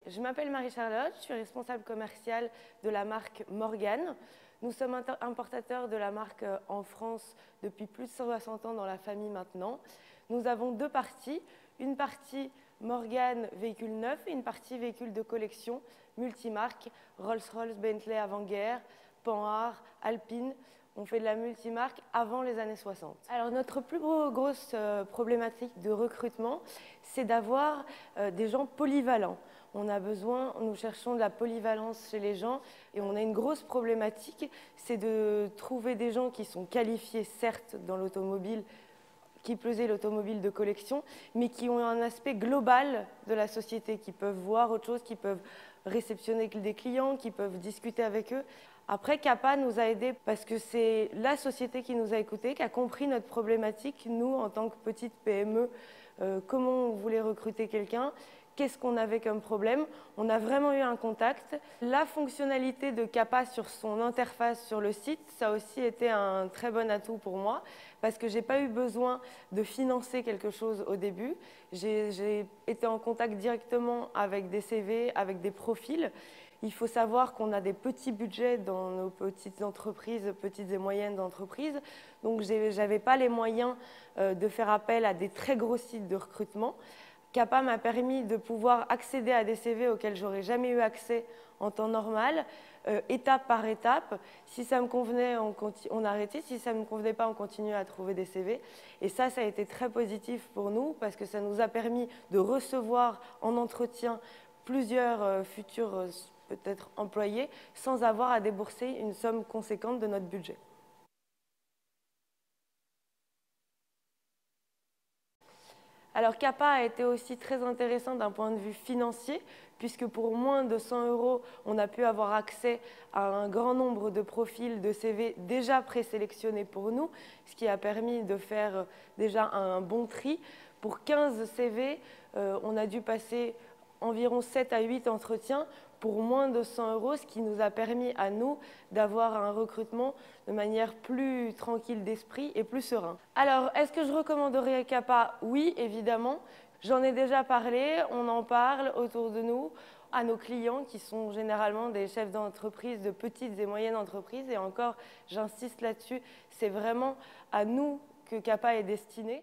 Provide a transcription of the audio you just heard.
Je m'appelle Marie-Charlotte, je suis responsable commerciale de la marque Morgane. Nous sommes importateurs de la marque en France depuis plus de 160 ans dans la famille maintenant. Nous avons deux parties, une partie Morgane véhicule neuf et une partie véhicule de collection multimarque, Rolls-Royce, Bentley avant-guerre, Panhard, Alpine. On fait de la multimarque avant les années 60. Alors notre plus grosse problématique de recrutement, c'est d'avoir des gens polyvalents. Nous cherchons de la polyvalence chez les gens et on a une grosse problématique, c'est de trouver des gens qui sont qualifiés certes dans l'automobile, qui plus est l'automobile de collection, mais qui ont un aspect global de la société, qui peuvent voir autre chose, qui peuvent réceptionner des clients, qui peuvent discuter avec eux. Après, CAPA nous a aidés parce que c'est la société qui nous a écoutés, qui a compris notre problématique, nous, en tant que petite PME, comment on voulait recruter quelqu'un, qu'est-ce qu'on avait comme problème. On a vraiment eu un contact. La fonctionnalité de CAPA sur son interface sur le site, ça a aussi été un très bon atout pour moi parce que je n'ai pas eu besoin de financer quelque chose au début. J'ai été en contact directement avec des CV, avec des profils. Il faut savoir qu'on a des petits budgets dans nos petites entreprises, petites et moyennes entreprises. Donc, je n'avais pas les moyens de faire appel à des très gros sites de recrutement. CAPA m'a permis de pouvoir accéder à des CV auxquels j'aurais jamais eu accès en temps normal, étape par étape. Si ça me convenait, on arrêtait. Si ça ne me convenait pas, on continuait à trouver des CV. Et ça a été très positif pour nous parce que ça nous a permis de recevoir en entretien plusieurs futurs peut-être employés sans avoir à débourser une somme conséquente de notre budget. Alors CAPA a été aussi très intéressant d'un point de vue financier, puisque pour moins de 100 €, on a pu avoir accès à un grand nombre de profils de CV déjà présélectionnés pour nous, ce qui a permis de faire déjà un bon tri. Pour 15 CV, on a dû passer environ 7 à 8 entretiens pour moins de 100 €, ce qui nous a permis à nous d'avoir un recrutement de manière plus tranquille d'esprit et plus serein. Alors, est-ce que je recommanderais CAPA? Oui, évidemment. J'en ai déjà parlé, on en parle autour de nous, à nos clients qui sont généralement des chefs d'entreprise, de petites et moyennes entreprises. Et encore, j'insiste là-dessus, c'est vraiment à nous que CAPA est destiné.